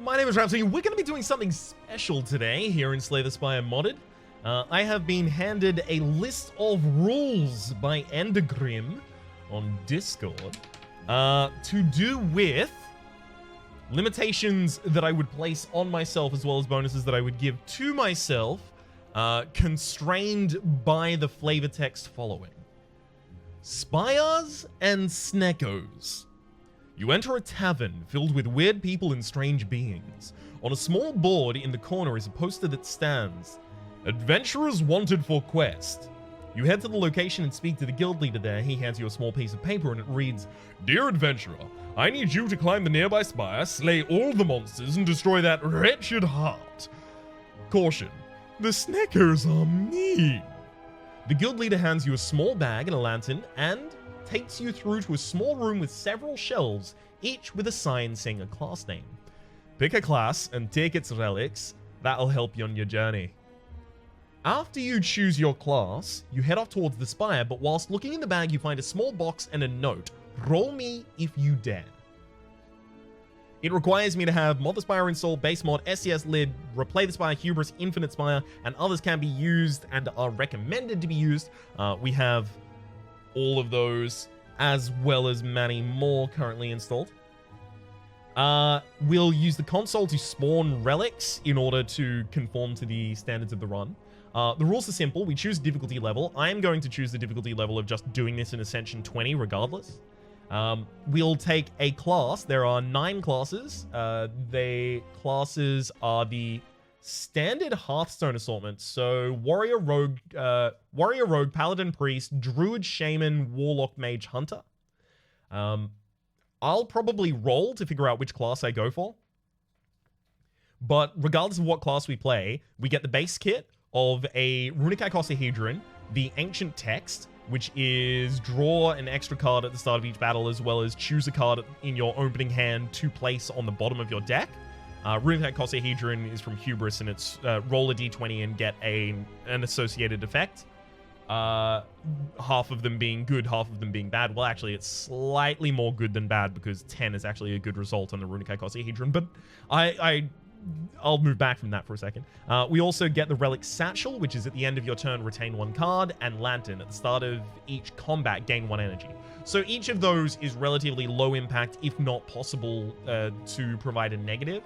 My name is Rhapsody. We're going to be doing something special today here in Slay the Spire Modded. I have been handed a list of rules by Endergrim on Discord to do with limitations that I would place on myself as well as bonuses that I would give to myself, constrained by the flavor text following. Spires and Sneckos. You enter a tavern filled with weird people and strange beings. On a small board in the corner is a poster that stands, "Adventurers wanted for quest." You head to the location and speak to the guild leader there. He hands you a small piece of paper and it reads, "Dear adventurer, I need you to climb the nearby spire, slay all the monsters, and destroy that wretched heart. Caution, the Sneckos are mean." The guild leader hands you a small bag and a lantern and takes you through to a small room with several shelves, each with a sign saying a class name. Pick a class and take its relics. That'll help you on your journey. After you choose your class, you head off towards the spire, but whilst looking in the bag, you find a small box and a note. Roll me if you dare. It requires me to have Mod the Spire installed, base mod, SCS lid, Replay the Spire, Hubris, Infinite Spire, and others can be used and are recommended to be used. We have all of those, as well as many more currently installed. We'll use the console to spawn relics in order to conform to the standards of the run. The rules are simple. We choose difficulty level. I am going to choose the difficulty level of just doing this in Ascension 20 regardless. We'll take a class. There are 9 classes. Classes are the standard Hearthstone assortment. So Warrior, Rogue, Paladin, Priest, Druid, Shaman, Warlock, Mage, Hunter. I'll probably roll to figure out which class I go for. But regardless of what class we play, we get the base kit of a Runic Icosahedron, the Ancient Text, which is draw an extra card at the start of each battle, as well as choose a card in your opening hand to place on the bottom of your deck. Runic Icosahedron is from Hubris, and it's roll a d20 and get an associated effect. Half of them being good, half of them being bad. Well, actually, it's slightly more good than bad because 10 is actually a good result on the Runic Icosahedron, but I'll move back from that for a second. We also get the Relic Satchel, which is at the end of your turn, retain 1 card, and Lantern. At the start of each combat, gain 1 energy. So each of those is relatively low impact, if not possible, to provide a negative.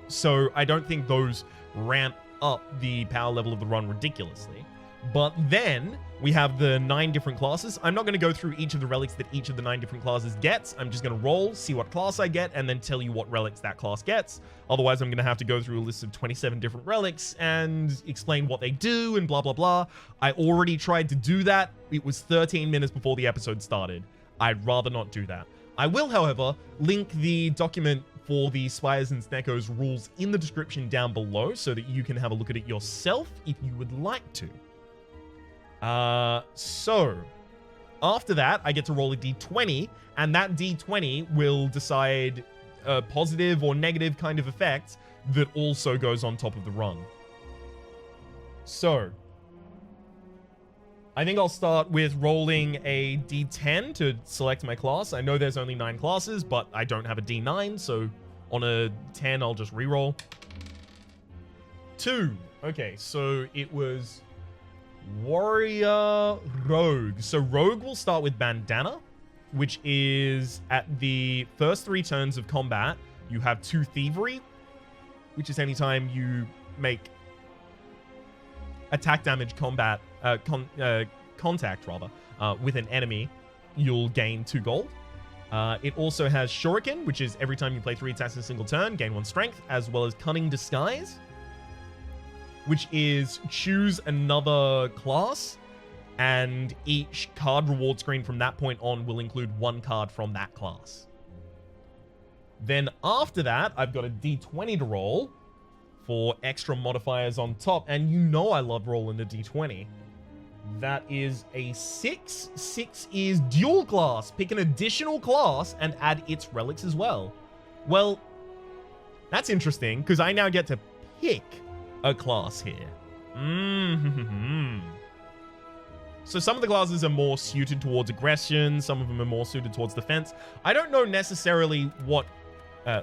So I don't think those ramp up the power level of the run ridiculously. But then we have the 9 different classes. I'm not going to go through each of the relics that each of the 9 different classes gets. I'm just going to roll, see what class I get, and then tell you what relics that class gets. Otherwise, I'm going to have to go through a list of 27 different relics and explain what they do and blah, blah, blah. I already tried to do that. It was 13 minutes before the episode started. I'd rather not do that. I will, however, link the document for the Spires and Sneckos rules in the description down below so that you can have a look at it yourself if you would like to. So after that, I get to roll a d20, and that d20 will decide a positive or negative kind of effect that also goes on top of the run. So I think I'll start with rolling a d10 to select my class. I know there's only 9 classes, but I don't have a d9, so on a 10, I'll just reroll. 2. Okay, so it was Warrior, Rogue. So Rogue will start with Bandana, which is at the first 3 turns of combat, you have 2 Thievery, which is anytime you make attack damage contact with an enemy, you'll gain 2 gold. It also has Shuriken, which is every time you play 3 attacks in a single turn, gain 1 strength, as well as Cunning Disguise, which is choose another class, and each card reward screen from that point on will include 1 card from that class. Then after that, I've got a d20 to roll for extra modifiers on top, and you know I love rolling a d20. That is a 6. 6 is dual class. Pick an additional class and add its relics as well. Well, that's interesting, because I now get to pick a class here. So some of the classes are more suited towards aggression, some of them are more suited towards defense. I don't know necessarily what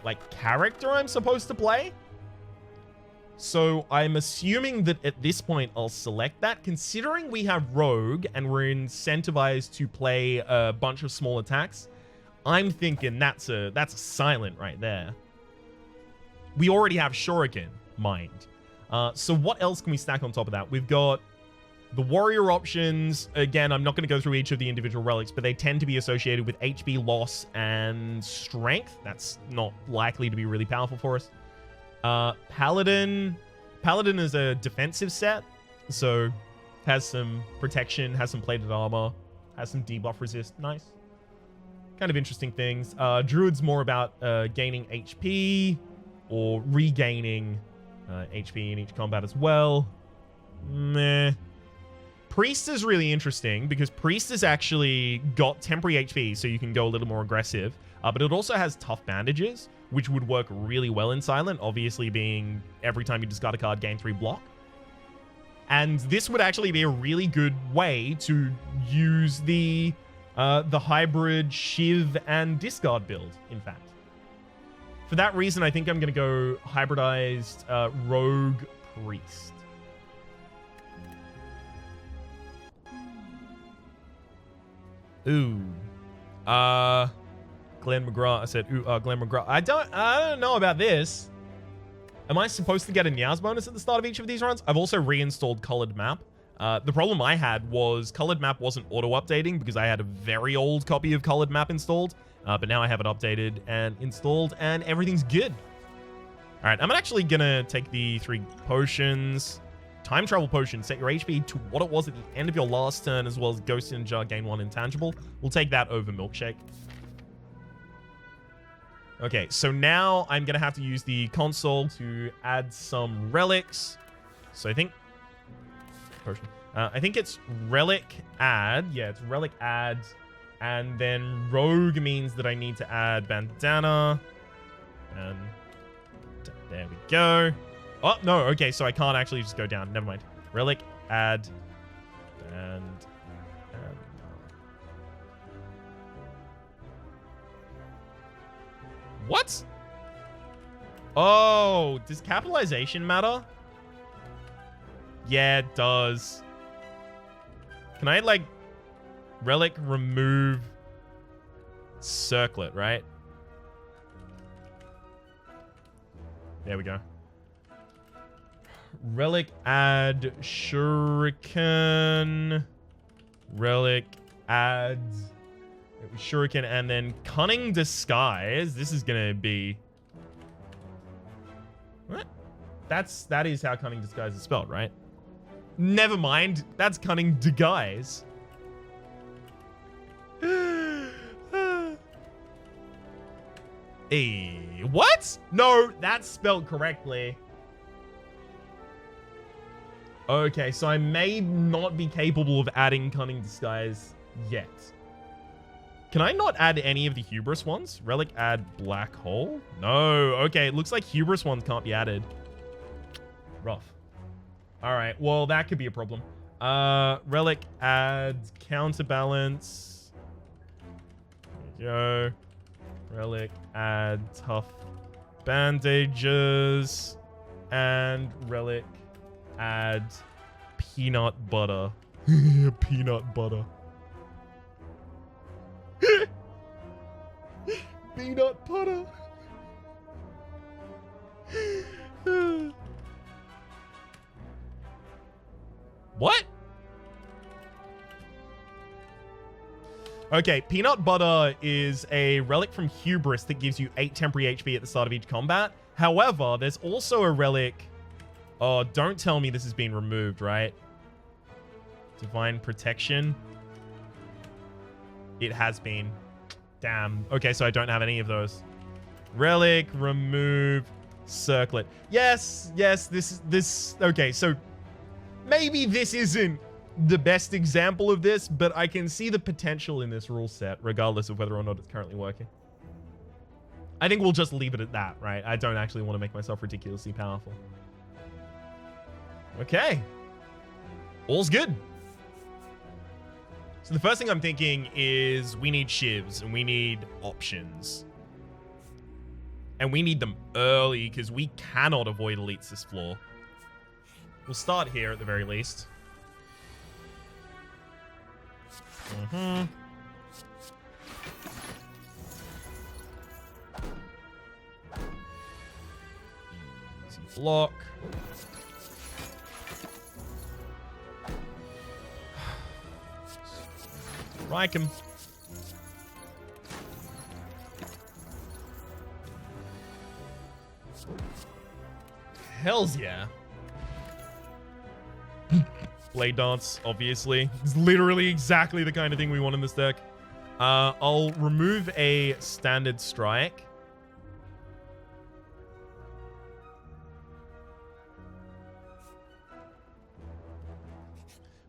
like character I'm supposed to play. So I'm assuming that at this point I'll select that. Considering we have Rogue and we're incentivized to play a bunch of small attacks, I'm thinking that's a silent right there. We already have Shuriken, mind. So what else can we stack on top of that? We've got the warrior options. Again, I'm not going to go through each of the individual relics, but they tend to be associated with HP loss and strength. That's not likely to be really powerful for us. Paladin is a defensive set, so has some protection, has some plated armor, has some debuff resist. Nice. Kind of interesting things. Druid's more about gaining HP or regaining HP in each combat as well. Meh. Priest is really interesting because Priest has actually got temporary HP, so you can go a little more aggressive. But it also has tough bandages, which would work really well in Silent, obviously being every time you discard a card, gain 3 block. And this would actually be a really good way to use the hybrid Shiv and discard build, in fact. For that reason, I think I'm going to go hybridized Rogue Priest. Ooh. Glenn McGrath. I said, ooh, Glenn McGrath. I don't know about this. Am I supposed to get a Niaz bonus at the start of each of these runs? I've also reinstalled Colored Map. The problem I had was Colored Map wasn't auto-updating because I had a very old copy of Colored Map installed. But now I have it updated and installed, and everything's good. All right, I'm actually gonna take the 3 potions. Time travel potion, set your HP to what it was at the end of your last turn, as well as Ghost in a Jar, gain 1 intangible. We'll take that over Milkshake. Okay, so now I'm gonna have to use the console to add some relics. So I think potion. I think it's relic add. Yeah, it's relic add. And then rogue means that I need to add bandana. And there we go. Oh, no. Okay, so I can't actually just go down. Never mind. Relic, add, and... What? Oh, does capitalization matter? Yeah, it does. Can I, like, relic remove circlet, right? There we go. Relic add shuriken. Relic add shuriken, and then cunning disguise. This is gonna be... What? That is how cunning disguise is spelled, right? Never mind. That's cunning disguise. What? No, that's spelled correctly. Okay, so I may not be capable of adding cunning disguise yet. Can I not add any of the hubris ones? Relic add black hole? No. Okay, it looks like hubris ones can't be added. Rough. All right, well, that could be a problem. Relic add counterbalance. There you go. Relic add tough bandages. And relic add peanut butter. Peanut butter. Peanut butter. What? Okay, peanut butter is a relic from Hubris that gives you 8 temporary HP at the start of each combat. However, there's also a relic... Oh, don't tell me this has been removed, right? Divine Protection. It has been. Damn. Okay, so I don't have any of those. Relic, remove, circlet. Yes, this... Okay, so maybe this isn't the best example of this, but I can see the potential in this rule set, regardless of whether or not it's currently working. I think we'll just leave it at that, right? I don't actually want to make myself ridiculously powerful. Okay. All's good. So the first thing I'm thinking is we need shivs and we need options. And we need them early because we cannot avoid elites this floor. We'll start here at the very least. Mm-hmm. Easy block. Strike him. Hells yeah. Blade Dance, obviously. It's literally exactly the kind of thing we want in this deck. I'll remove a standard strike.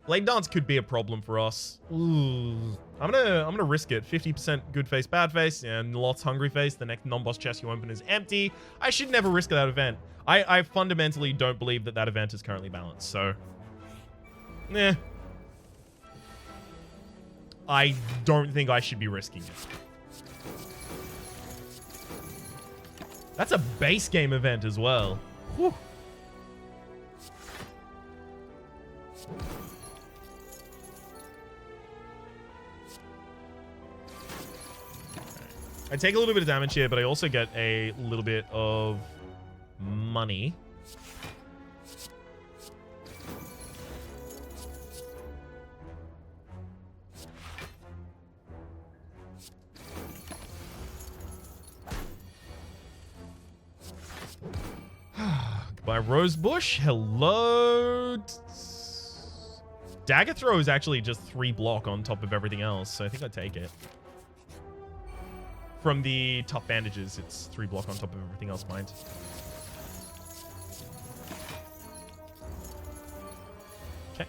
Blade Dance could be a problem for us. Ooh. I'm gonna risk it. 50% good face, bad face, and lots hungry face. The next non-boss chest you open is empty. I should never risk that event. I fundamentally don't believe that that event is currently balanced, so... Nah. I don't think I should be risking it. That's a base game event as well. Whew. I take a little bit of damage here, but I also get a little bit of money. Goodbye, Rosebush. Hello. Dagger Throw is actually just 3 block on top of everything else, so I think I'd take it. From the tough bandages, it's 3 block on top of everything else, mind. Okay.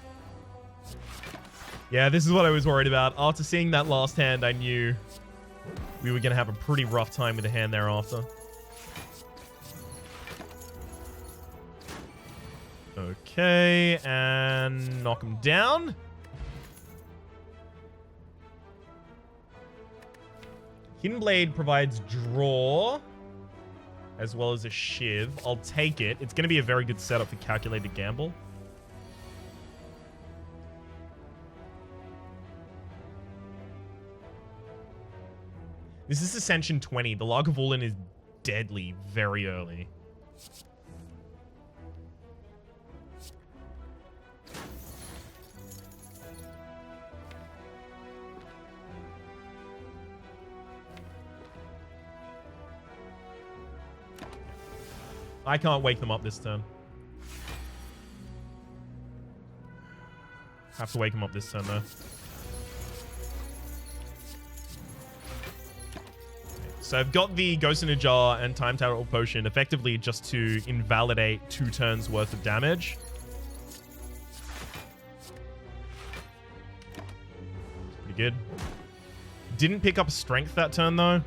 Yeah, this is what I was worried about. After seeing that last hand, I knew we were going to have a pretty rough time with the hand thereafter. Okay, and knock him down. Hidden Blade provides draw, as well as a shiv. I'll take it. It's going to be a very good setup for Calculated Gamble. This is Ascension 20. The Lagavulin is deadly very early. I can't wake them up this turn. Have to wake them up this turn, though. So I've got the Ghost in a Jar and Time Tower Potion effectively just to invalidate 2 turns worth of damage. Pretty good. Didn't pick up Strength that turn, though.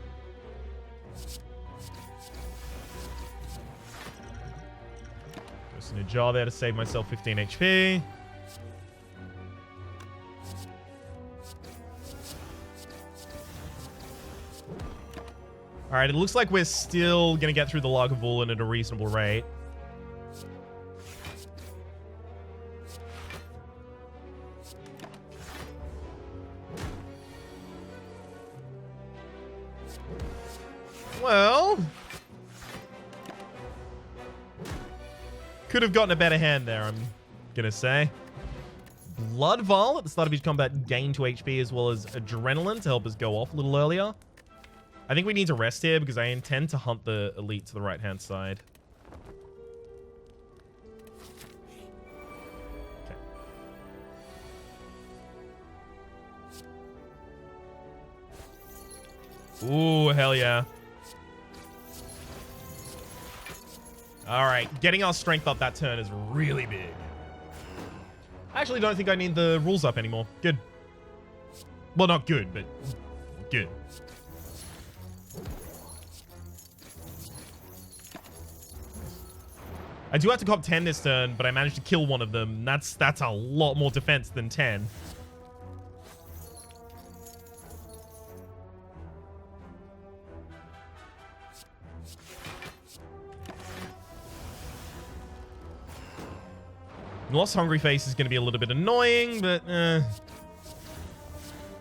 In a jar there to save myself 15 HP. Alright, it looks like we're still going to get through the Lagavulin at a reasonable rate. Well... could have gotten a better hand there, I'm gonna say. Blood Vial at the start of each combat, gain 2 HP as well as Adrenaline to help us go off a little earlier. I think we need to rest here because I intend to hunt the elite to the right-hand side. Okay. Ooh, hell yeah. Alright, getting our strength up that turn is really big. I actually don't think I need the rules up anymore. Good. Well, not good, but good. I do have to cop 10 this turn, but I managed to kill one of them. That's a lot more defense than 10. Lost Hungry Face is going to be a little bit annoying, but a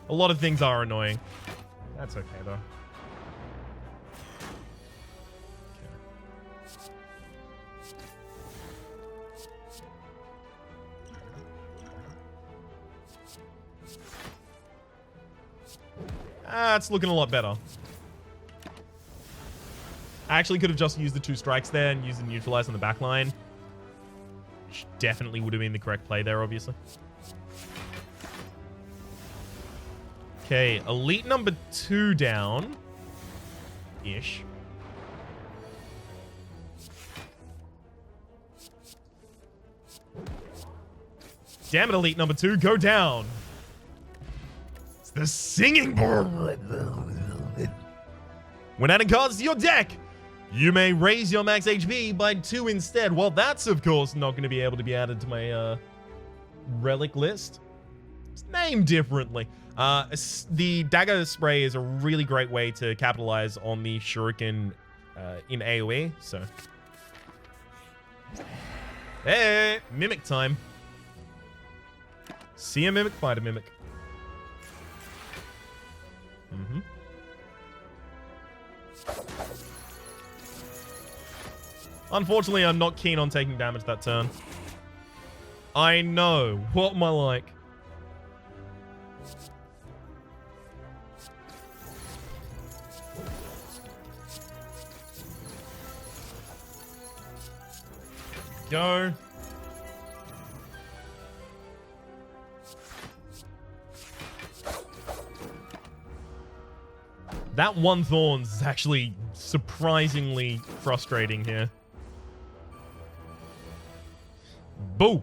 lot of things are annoying. That's okay, though. It's looking a lot better. I actually could have just used the 2 strikes there and used the neutralize on the back line. Which definitely would have been the correct play there, obviously. Okay, elite number 2 down. Ish. Damn it, elite number 2, go down. It's the singing board. When adding cards to your deck, you may raise your max HP by 2 instead. Well, that's, of course, not going to be able to be added to my relic list. It's named differently. The dagger spray is a really great way to capitalize on the shuriken in AoE, so. Hey, mimic time. See a mimic, fight a mimic. Mm-hmm. Unfortunately, I'm not keen on taking damage that turn. I know. What am I like? Go. That 1 Thorns is actually surprisingly frustrating here. Boo!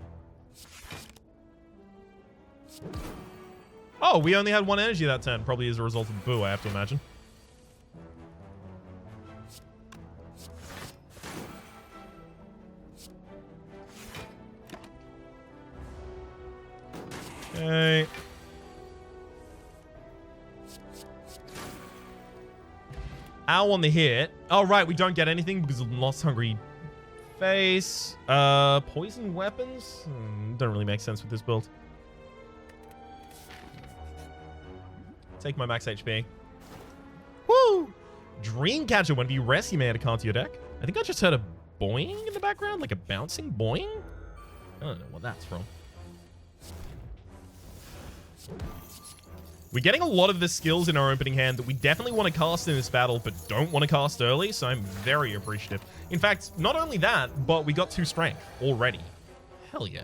Oh, we only had 1 energy that turn. Probably as a result of Boo, I have to imagine. Okay. Ow on the hit. Oh, right, we don't get anything because of Lost Hungry Face. Poison weapons? Don't really make sense with this build. Take my max HP. Woo! Dreamcatcher. When you rest, you may add a card to your deck. I think I just heard a boing in the background, like a bouncing boing. I don't know what that's from. We're getting a lot of the skills in our opening hand that we definitely want to cast in this battle, but don't want to cast early, so I'm very appreciative. In fact, not only that, but we got 2 strength already. Hell yeah.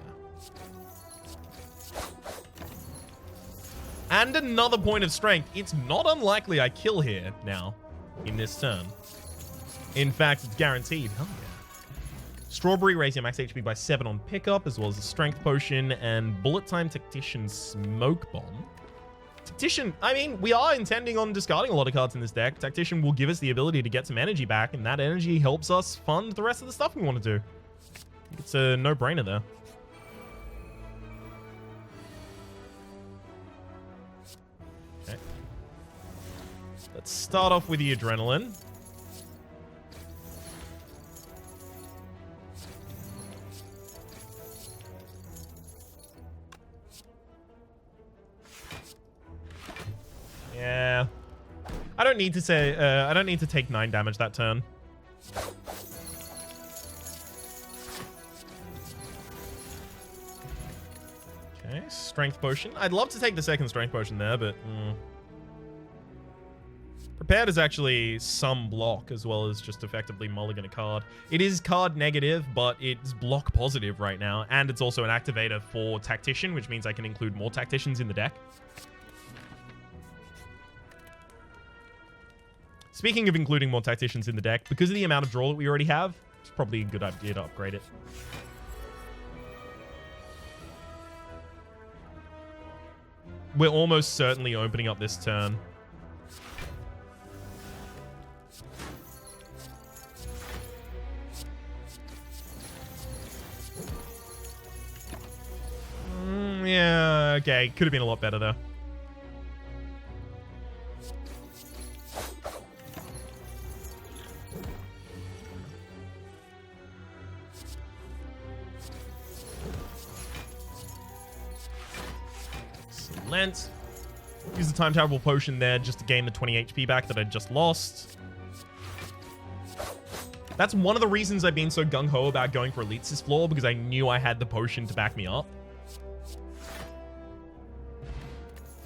And another point of strength. It's not unlikely I kill here now in this turn. In fact, it's guaranteed. Hell yeah. Strawberry, raise your max HP by 7 on pickup, as well as a strength potion and bullet time tactician smoke bomb. Tactician, I mean, we are intending on discarding a lot of cards in this deck. Tactician will give us the ability to get some energy back, and that energy helps us fund the rest of the stuff we want to do. I think it's a no-brainer there. Okay. Let's start off with the adrenaline. Yeah. I don't need to say, I don't need to take 9 damage that turn. Okay, strength potion. I'd love to take the second strength potion there, but... Prepared is actually some block, as well as just effectively mulligan a card. It is card negative, but it's block positive right now, and it's also an activator for Tactician, which means I can include more Tacticians in the deck. Speaking of including more Tacticians in the deck, because of the amount of draw that we already have, it's probably a good idea to upgrade it. We're almost certainly opening up this turn. Yeah, okay. Could have been a lot better, though. relent. Use the time travel potion there just to gain the 20 HP back that I just lost. That's one of the reasons I've been so gung-ho about going for Elites this floor, because I knew I had the potion to back me up.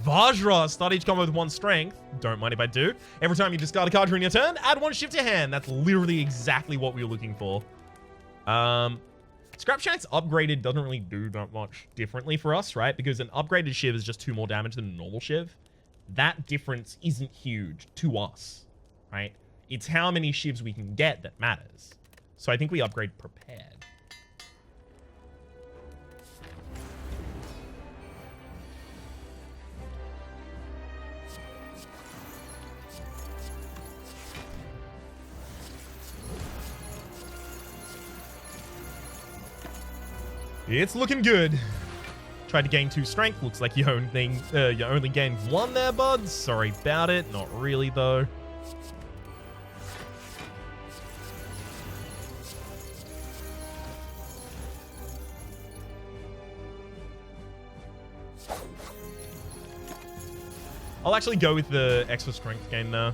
Vajra, start each combo with 1 strength. Don't mind if I do. Every time you discard a card during your turn, add 1 shiv to your hand. That's literally exactly what we were looking for. Scrap Shank's upgraded doesn't really do that much differently for us, right? Because an upgraded shiv is just 2 more damage than a normal shiv. That difference isn't huge to us, right? It's how many shivs we can get that matters. So I think we upgrade Prepared. It's looking good. Tried to gain 2 strength. Looks like you only gained 1 there, buds. Sorry about it. Not really, though. I'll actually go with the extra strength gain now.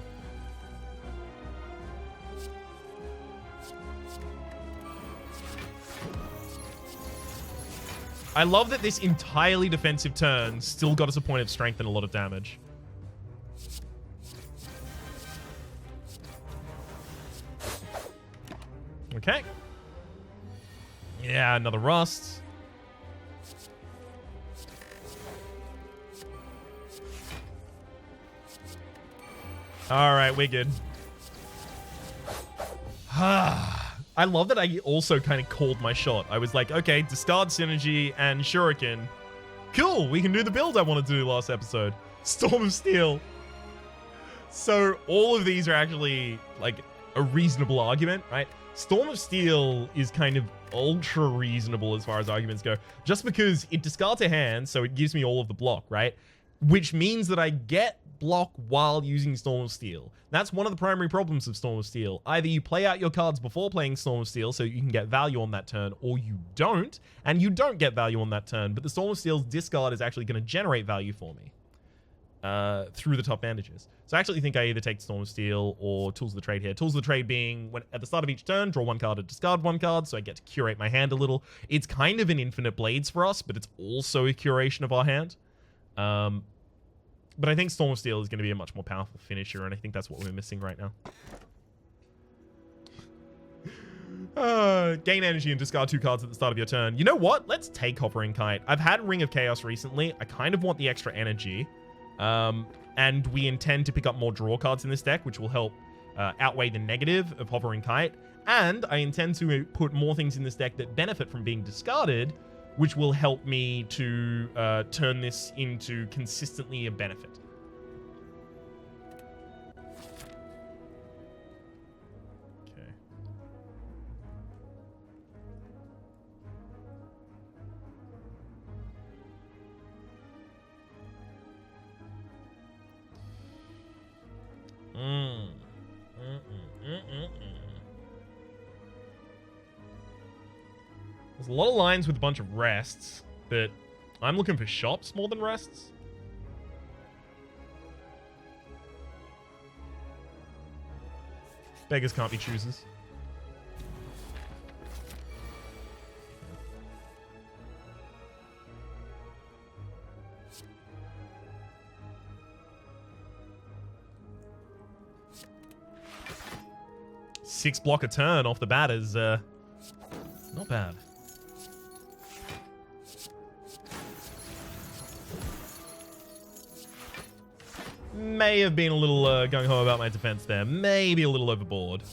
I love that this entirely defensive turn still got us a point of strength and a lot of damage. Okay. Yeah, another rust. All right, we're good. I love that I also kind of called my shot. I was like, okay, discard Synergy and Shuriken. Cool, we can do the build I wanted to do last episode. Storm of Steel. So all of these are actually like a reasonable argument, right? Storm of Steel is kind of ultra reasonable as far as arguments go. Just because it discards a hand, so it gives me all of the block, right? Which means that I get block while using Storm of Steel. That's one of the primary problems of Storm of Steel. Either you play out your cards before playing Storm of Steel so you can get value on that turn, or you don't, and you don't get value on that turn, but the Storm of Steel's discard is actually going to generate value for me through the top bandages. So I actually think I either take Storm of Steel or Tools of the Trade here. Tools of the Trade being when at the start of each turn, draw 1 card and discard 1 card, so I get to curate my hand a little. It's kind of an infinite blades for us, but it's also a curation of our hand. But I think Storm of Steel is going to be a much more powerful finisher, and I think that's what we're missing right now. Gain energy and discard 2 cards at the start of your turn. You know what? Let's take Hovering Kite. I've had Ring of Chaos recently. I kind of want the extra energy. And we intend to pick up more draw cards in this deck, which will help outweigh the negative of Hovering Kite. And I intend to put more things in this deck that benefit from being discarded, which will help me to turn this into consistently a benefit. Okay. There's a lot of lines with a bunch of rests, but I'm looking for shops more than rests. Beggars can't be choosers. Six block a turn off the bat is not bad. May have been a little gung-ho about my defense there. Maybe a little overboard.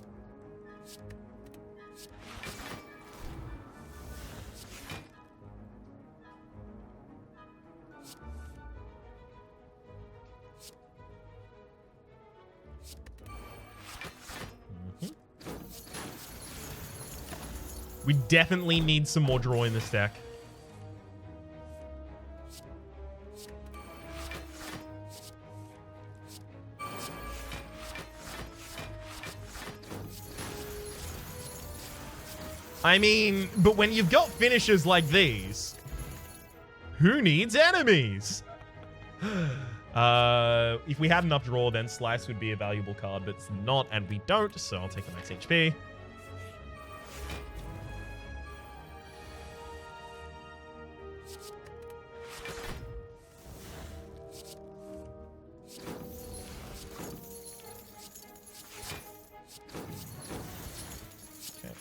We definitely need some more draw in this deck. I mean, but when you've got finishers like these, who needs enemies? If we had enough draw, then Slice would be a valuable card, but it's not, and we don't, so I'll take the max HP. Okay.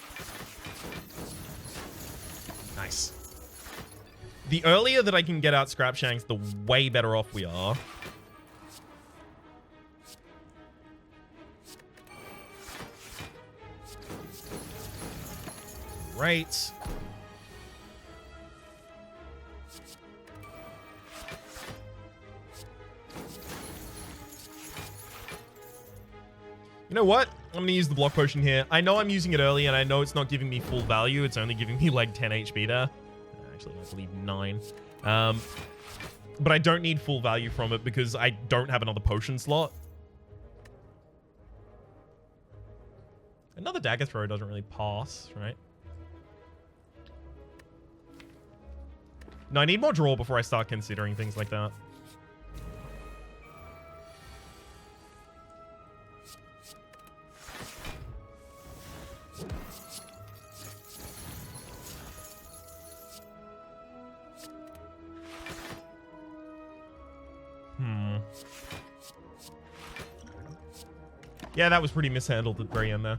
Nice. The earlier that I can get out Scrapshanks, the way better off we are. Right. You know what? I'm going to use the block potion here. I know I'm using it early, and I know it's not giving me full value. It's only giving me like 10 HP there. Actually, I believe 9. But I don't need full value from it because I don't have another potion slot. Another dagger throw doesn't really pass, right? No, I need more draw before I start considering things like that. Yeah, that was pretty mishandled at the very end there.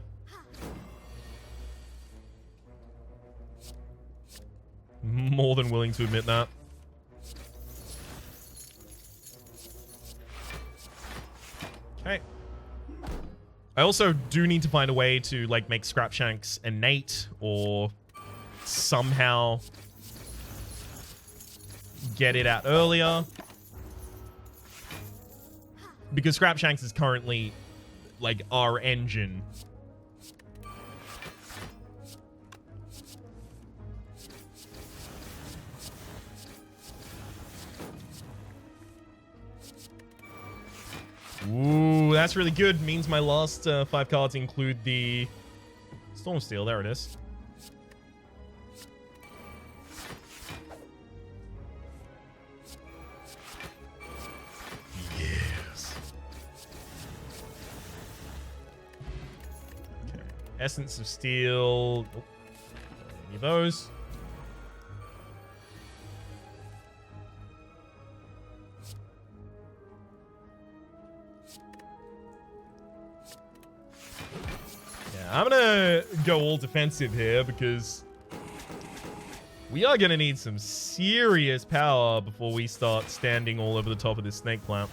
More than willing to admit that. Okay. I also do need to find a way to, like, make Scrapshanks innate or somehow get it out earlier. Because Scrapshanks is currently, like, our engine. Ooh, that's really good. Means my last 5 cards include the Stormsteel. There it is. Yes. Okay. Essence of Steel. Oh, any of those. I'm gonna go all defensive here because we are gonna need some serious power before we start standing all over the top of this snake plant.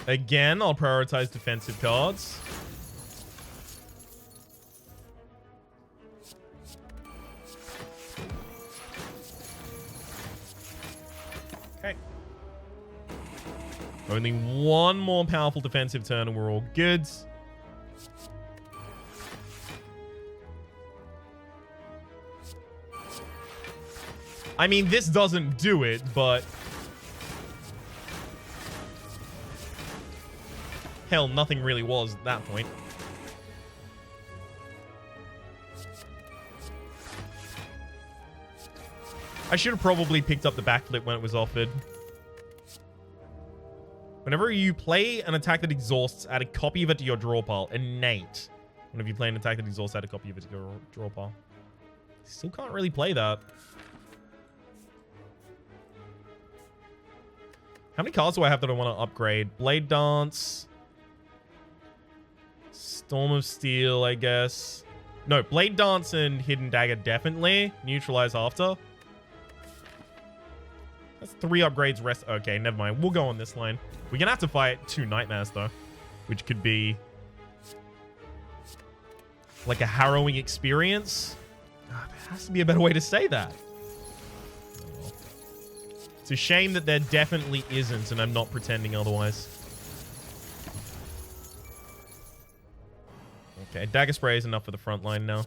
Again, I'll prioritize defensive cards. Only one more powerful defensive turn and we're all good. I mean, this doesn't do it, but... hell, nothing really was at that point. I should have probably picked up the backflip when it was offered. Whenever you play an attack that exhausts, add a copy of it to your draw pile. Innate. Whenever you play an attack that exhausts, add a copy of it to your draw pile. Still can't really play that. How many cards do I have that I want to upgrade? Blade Dance. Storm of Steel, I guess. No, Blade Dance and Hidden Dagger definitely. Neutralize after. That's 3 upgrades. Rest. Okay, never mind. We'll go on this line. We're going to have to fight 2 Nightmares, though. Which could be like a harrowing experience. Oh, there has to be a better way to say that. Oh, well. It's a shame that there definitely isn't, and I'm not pretending otherwise. Okay, Dagger Spray is enough for the front line now.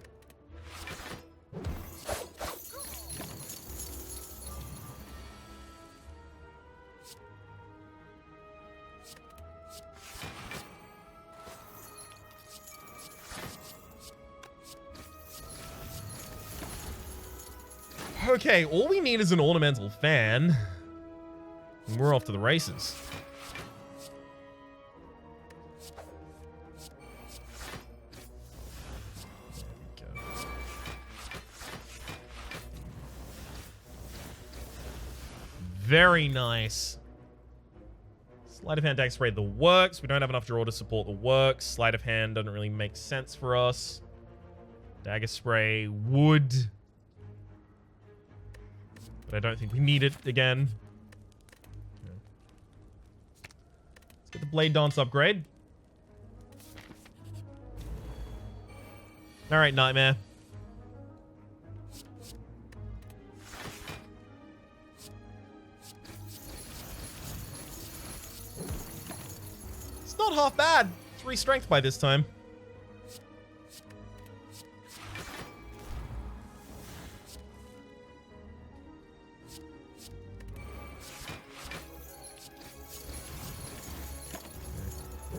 Okay, all we need is an ornamental fan. And we're off to the races. There we go. Very nice. Sleight of hand dagger spray, the works. We don't have enough draw to support the works. Sleight of hand doesn't really make sense for us. Dagger spray would. But I don't think we need it again. Okay. Let's get the blade dance upgrade. Alright, Nightmare. It's not half bad. 3 strength by this time.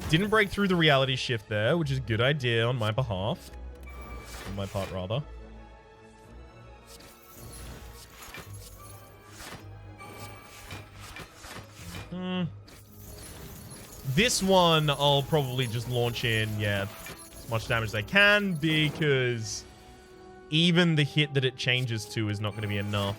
Didn't break through the reality shift there, which is a good idea on my behalf. On my part, rather. This one, I'll probably just launch in, yeah, as much damage as I can, because even the hit that it changes to is not going to be enough.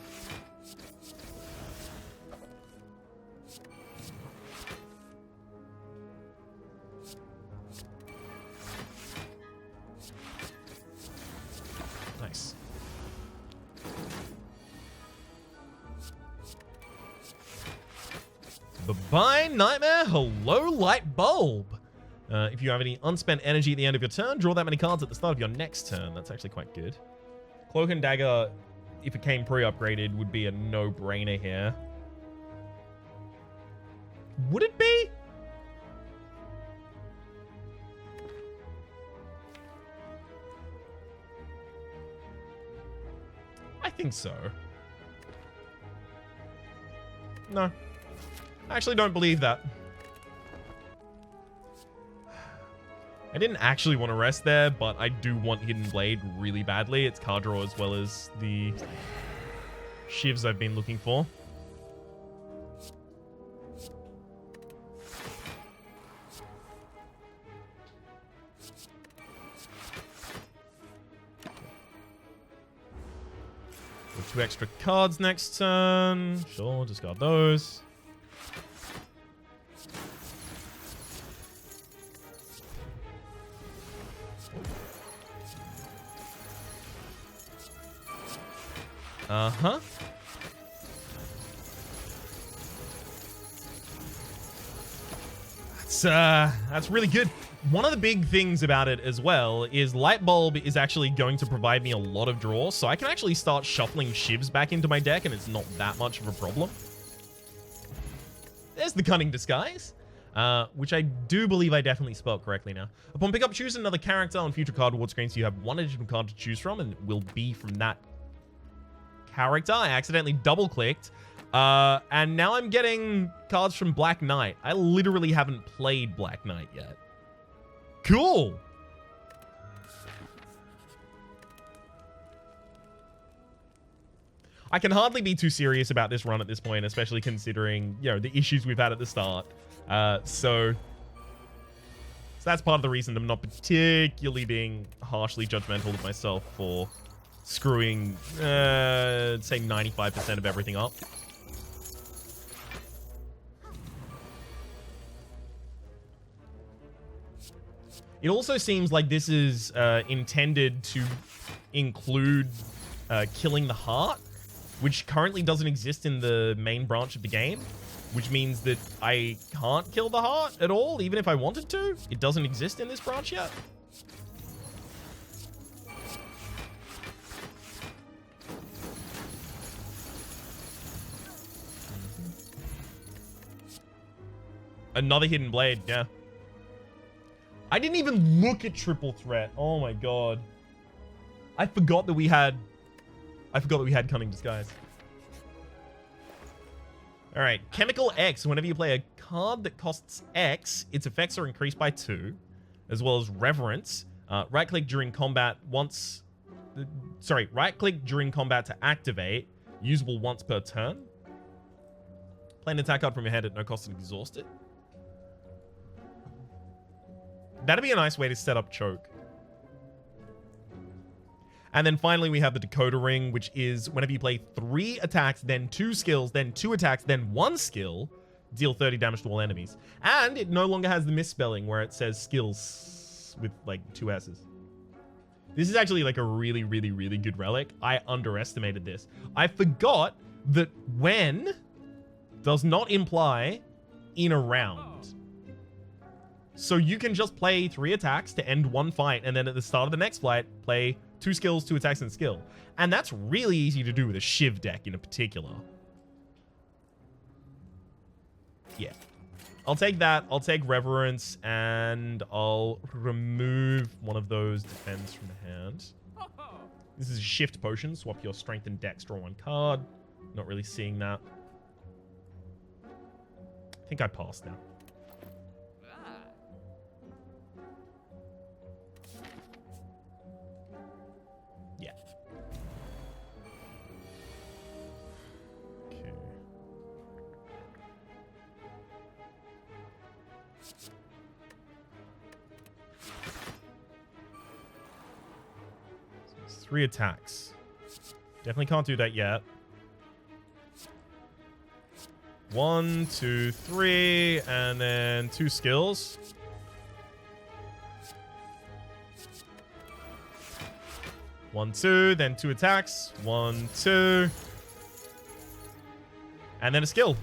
Nice. Bye-bye, Nightmare. Hello, Light Bulb. If you have any unspent energy at the end of your turn, draw that many cards at the start of your next turn. That's actually quite good. Cloak and Dagger, if it came pre-upgraded, would be a no-brainer here. Would it be? I think so. No. I actually don't believe that. I didn't actually want to rest there, but I do want Hidden Blade really badly. It's card draw as well as the shivs I've been looking for. With 2 extra cards next turn. Sure, discard those. Uh-huh. That's really good. One of the big things about it as well is Light Bulb is actually going to provide me a lot of draw, so I can actually start shuffling shivs back into my deck, and it's not that much of a problem. There's the Cunning Disguise, which I do believe I definitely spelled correctly now. Upon pickup, choose another character on future card reward screens. You have 1 additional card to choose from, and it will be from that character. I accidentally double-clicked, and now I'm getting cards from Black Knight. I literally haven't played Black Knight yet. Cool! I can hardly be too serious about this run at this point, especially considering, you know, the issues we've had at the start. So that's part of the reason I'm not particularly being harshly judgmental of myself for screwing, say 95% of everything up. It also seems like this is intended to include killing the heart, which currently doesn't exist in the main branch of the game, which means that I can't kill the heart at all, even if I wanted to. It doesn't exist in this branch yet. Another Hidden Blade, yeah. I didn't even look at Triple Threat. Oh my god. I forgot that we had Cunning Disguise. Alright, Chemical X. Whenever you play a card that costs X, its effects are increased by 2, as well as Reverence. Right-click during combat right-click during combat to activate. Usable once per turn. Play an attack card from your hand at no cost and exhaust it. That'd be a nice way to set up choke. And then finally, we have the Decoder Ring, which is whenever you play 3 attacks, then 2 skills, then 2 attacks, then 1 skill, deal 30 damage to all enemies. And it no longer has the misspelling where it says skills with like 2 S's. This is actually like a really, really, really good relic. I underestimated this. I forgot that when does not imply in a round. So you can just play 3 attacks to end 1 fight, and then at the start of the next fight, play 2 skills, 2 attacks, and skill. And that's really easy to do with a Shiv deck in particular. Yeah. I'll take that. I'll take Reverence, and I'll remove one of those defense from the hand. This is a shift potion. Swap your strength and dex, draw 1 card. Not really seeing that. I think I passed now. Yeah. Okay. So it's 3 attacks. Definitely can't do that yet. 1, 2, 3, and then 2 skills. One, 2, then 2 attacks. 1, 2. And then a skill.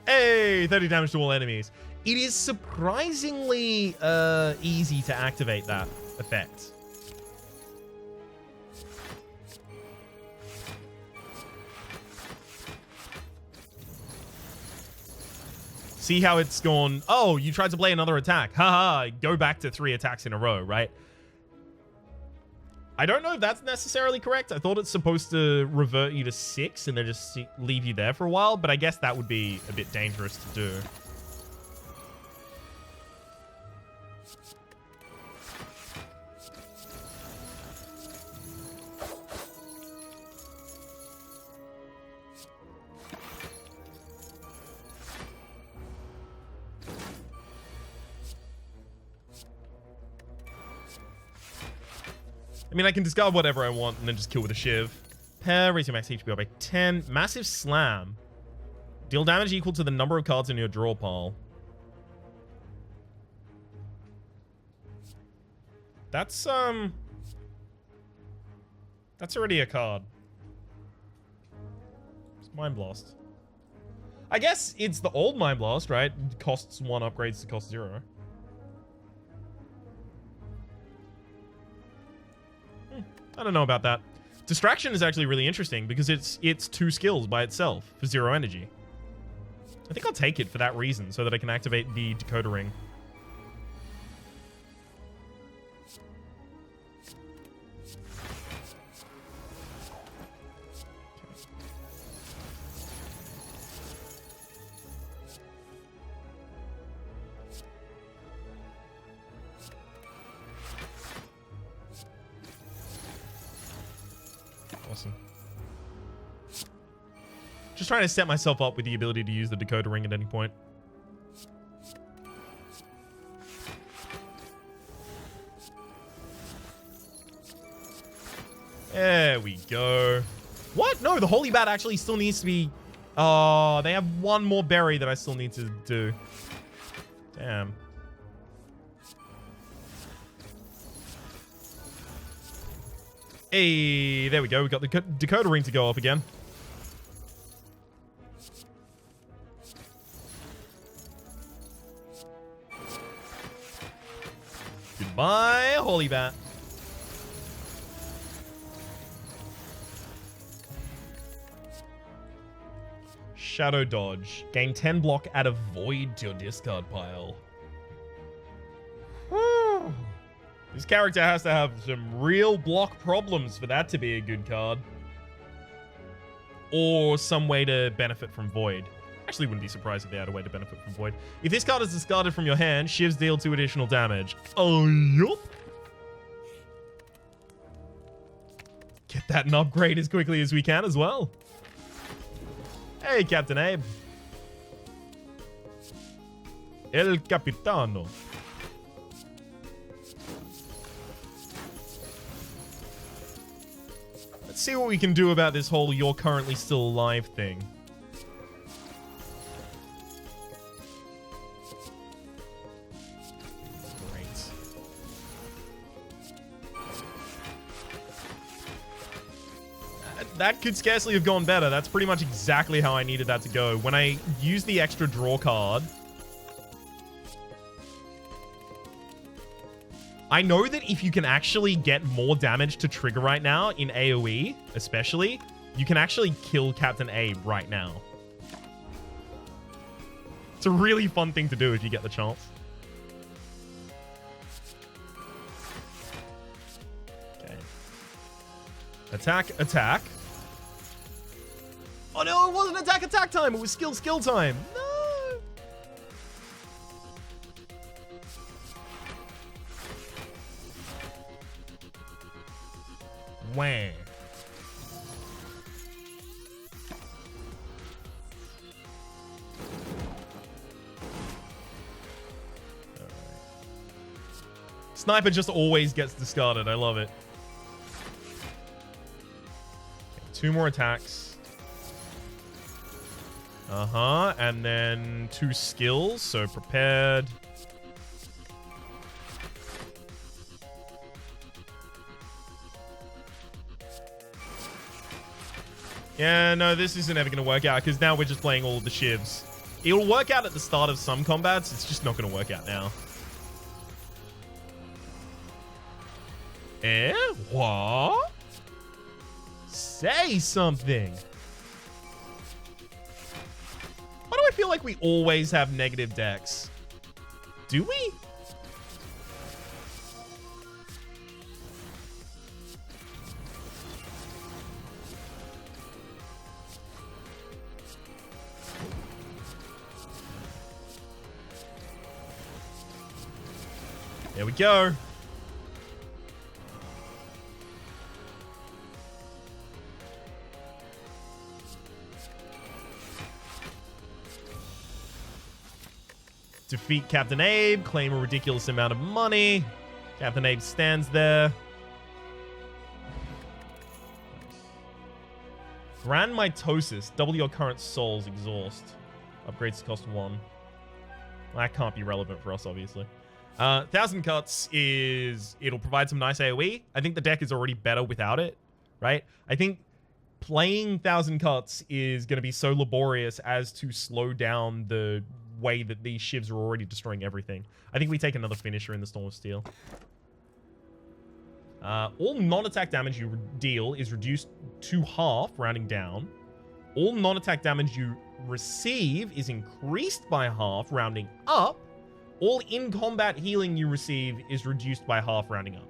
Hey, 30 damage to all enemies. It is surprisingly easy to activate that effect. See how it's gone, oh, you tried to play another attack. Haha, go back to 3 attacks in a row, right? I don't know if that's necessarily correct. I thought it's supposed to revert you to 6 and then just leave you there for a while, but I guess that would be a bit dangerous to do. I mean, I can discard whatever I want and then just kill with a Shiv. Pair, raise your max HP by 10. Massive Slam. Deal damage equal to the number of cards in your draw pile. That's already a card. It's Mind Blast. I guess it's the old Mind Blast, right? It costs 1, upgrades to cost 0. I don't know about that. Distraction is actually really interesting because it's 2 skills by itself for 0 energy. I think I'll take it for that reason so that I can activate the Decoder Ring. Awesome. Just trying to set myself up with the ability to use the Decoder Ring at any point. There we go. What? No, the Holy Bat actually still needs to be... Oh, they have 1 more berry that I still need to do. Damn. Hey, there we go. We got the Decoder Ring to go off again. Goodbye, Holy Bat. Shadow Dodge. Gain 10 block, add a void to your discard pile. Whew. This character has to have some real block problems for that to be a good card. Or some way to benefit from void. Actually, wouldn't be surprised if they had a way to benefit from void. If this card is discarded from your hand, Shivs deal 2 additional damage. Oh, yup. Get that an upgrade as quickly as we can as well. Hey, Captain Abe. El Capitano. Let's see what we can do about this whole "you're currently still alive" thing. That could scarcely have gone better. That's pretty much exactly how I needed that to go. When I used the extra draw card, I know that if you can actually get more damage to trigger right now, in AoE especially, you can actually kill Captain Abe right now. It's a really fun thing to do if you get the chance. Okay. Attack, attack. Oh no, it wasn't attack time. It was skill time. No. Wah. Sniper just always gets discarded. I love it. Okay, 2 more attacks. And then 2 skills, so prepared. Yeah, no, this isn't ever going to work out, because now we're just playing all of the shivs. It'll work out at the start of some combats, it's just not going to work out now. Eh? What? Say something. Why do I feel like we always have negative decks? Do we? There we go. Defeat Captain Abe, claim a ridiculous amount of money. Captain Abe stands there. Grand Mitosis, double your current soul's exhaust. Upgrades cost 1. That can't be relevant for us, obviously. 1,000 Cuts is... It'll provide some nice AoE. I think the deck is already better without it, right? I think playing 1,000 Cuts is going to be so laborious as to slow down the way that these shivs are already destroying everything. I think we take another finisher in the Storm of Steel. All non-attack damage you deal is reduced to half, rounding down. All non-attack damage you receive is increased by half, rounding up. All in-combat healing you receive is reduced by half, rounding up.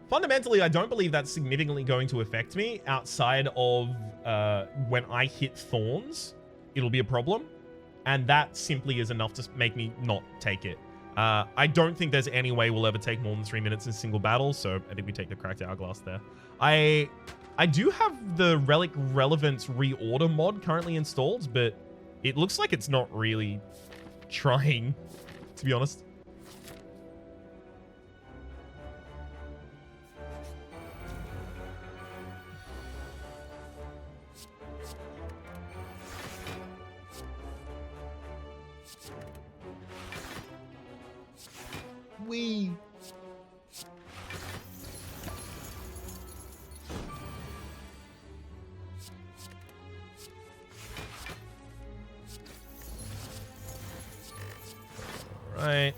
Fundamentally, I don't believe that's significantly going to affect me outside of when I hit Thorns. It'll be a problem. And that simply is enough to make me not take it. I don't think there's any way we'll ever take more than 3 minutes in single battle, so I think we take the Cracked Hourglass there. I do have the Relic Relevance Reorder mod currently installed, but it looks like it's not really trying, to be honest. Wee. All right.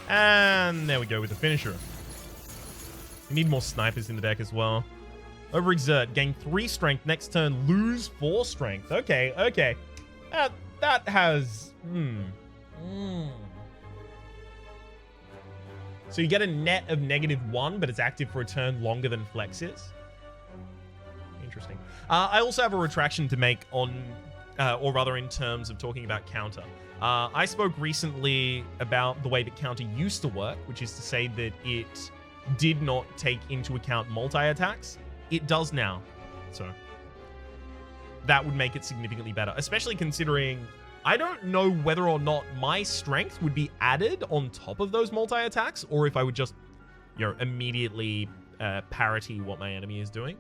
And there we go with the finisher. We need more snipers in the deck as well. Overexert, gain 3 strength. Next turn, lose 4 strength. Okay, okay. That has... So you get a net of -1, but it's active for a turn longer than Flex is. Interesting. I also have a retraction to make on, or rather in terms of talking about counter. I spoke recently about the way that counter used to work, which is to say that it did not take into account multi-attacks. It does now. So that would make it significantly better, especially considering I don't know whether or not my strength would be added on top of those multi-attacks, or if I would just, immediately parity what my enemy is doing.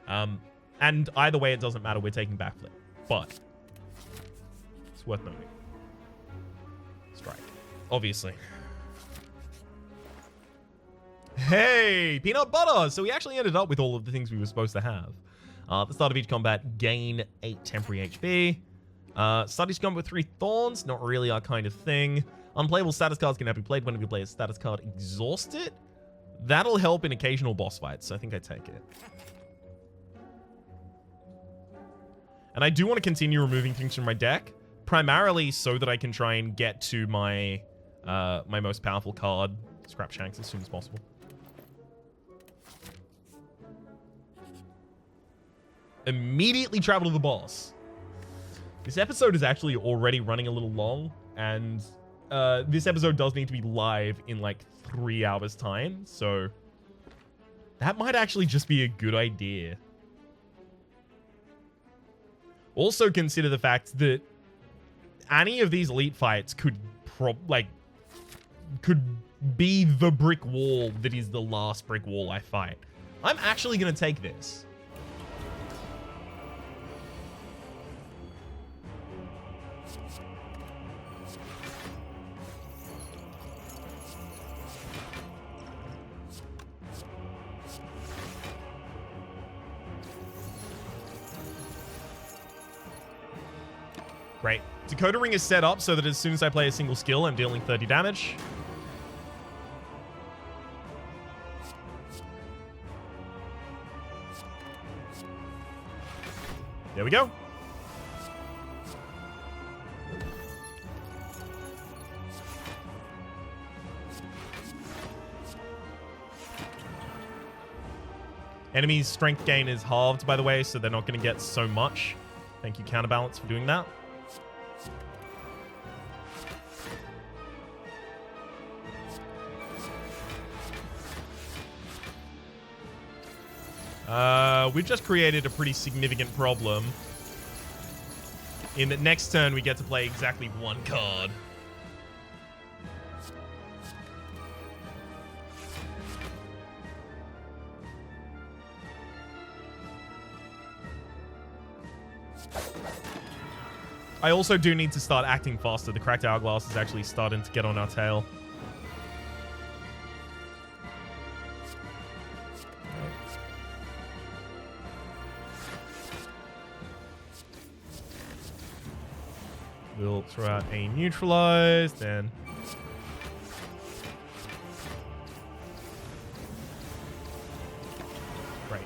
And either way, it doesn't matter. We're taking backflip, but it's worth noting. Strike, obviously. Hey, peanut butter! So we actually ended up with all of the things we were supposed to have. At the start of each combat, gain 8 temporary HP. Start each combat with 3 thorns, not really our kind of thing. Unplayable status cards can now be played whenever you play a status card. Exhaust it? That'll help in occasional boss fights, so I think I take it. And I do want to continue removing things from my deck, primarily so that I can try and get to my my most powerful card, Scrapshanks, as soon as possible. Immediately travel to the boss. This episode is actually already running a little long, and this episode does need to be live in like 3 hours time, so that might actually just be a good idea. Also consider the fact that any of these elite fights could be the brick wall that is the last brick wall I fight. I'm actually going to take this. Great. Decoder Ring is set up so that as soon as I play a single skill, I'm dealing 30 damage. There we go. Enemy's strength gain is halved, by the way, so they're not going to get so much. Thank you, Counterbalance, for doing that. We've just created a pretty significant problem in that next turn we get to play exactly 1 card. I also do need to start acting faster. The cracked hourglass is actually starting to get on our tail. We'll throw out a neutralize, then great.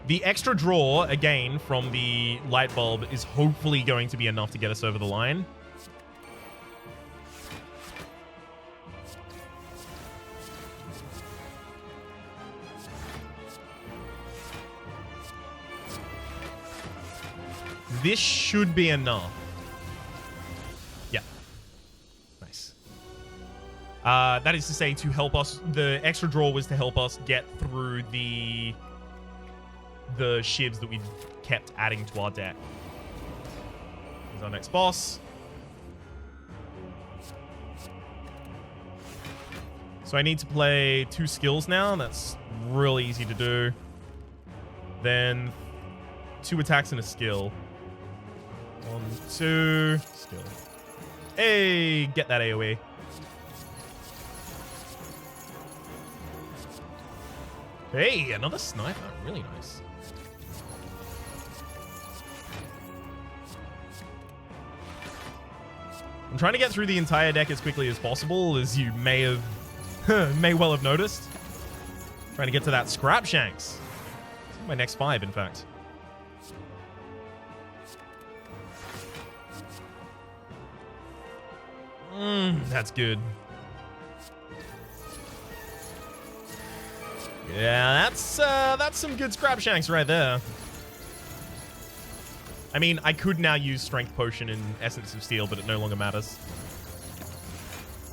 The extra draw, again, from the light bulb is hopefully going to be enough to get us over the line. This should be enough. Yeah. Nice. That is to say, to help us, the extra draw was to help us get through the shivs that we've kept adding to our deck. Here's our next boss. So I need to play 2 skills now. That's really easy to do. Then 2 attacks and a skill. 1, 2, skill. Hey, get that AoE. Hey, another sniper. Really nice. I'm trying to get through the entire deck as quickly as possible, as you may well have noticed. Trying to get to that Scrapshanks. My next 5, in fact. That's good. Yeah, that's some good Scrapshanks right there. I mean, I could now use Strength Potion and Essence of Steel, but it no longer matters.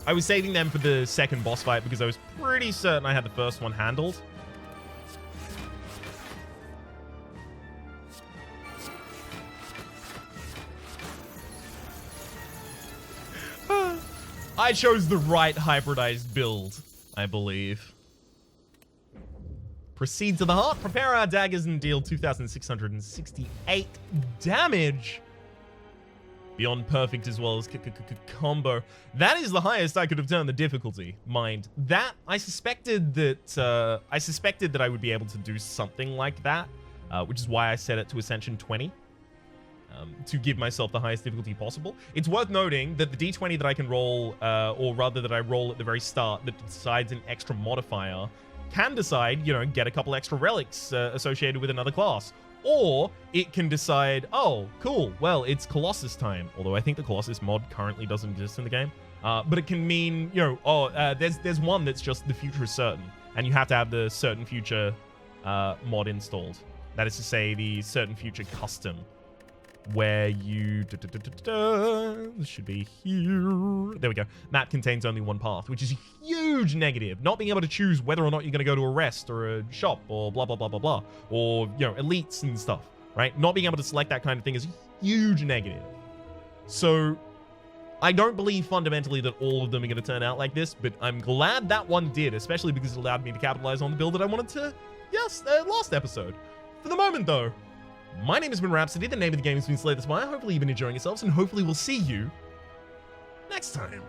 I was saving them for the second boss fight because I was pretty certain I had the first one handled. I chose the right hybridized build, I believe. Proceed to the heart, prepare our daggers and deal 2,668 damage. Beyond perfect as well as combo. That is the highest I could have done the difficulty. Mind that I suspected that I would be able to do something like that, which is why I set it to Ascension 20. To give myself the highest difficulty possible. It's worth noting that the D20 that I can roll, or rather that I roll at the very start that decides an extra modifier, can decide, you know, get a couple extra relics associated with another class. Or it can decide, oh, cool, well, it's Colossus time. Although I think the Colossus mod currently doesn't exist in the game. But it can mean, you know, oh, there's one that's just the future is certain. And you have to have the certain future mod installed. That is to say, the certain future custom. Where you... This should be here. There we go. Map contains only one path, which is a huge negative. Not being able to choose whether or not you're going to go to a rest or a shop or blah, blah, blah, blah, blah. Or, you know, elites and stuff, right? Not being able to select that kind of thing is a huge negative. So, I don't believe fundamentally that all of them are going to turn out like this, but I'm glad that one did, especially because it allowed me to capitalize on the build that I wanted to, last episode. For the moment, though, my name has been Rhapsody, the name of the game has been Slay the Spire. Hopefully you've been enjoying yourselves, and hopefully we'll see you next time.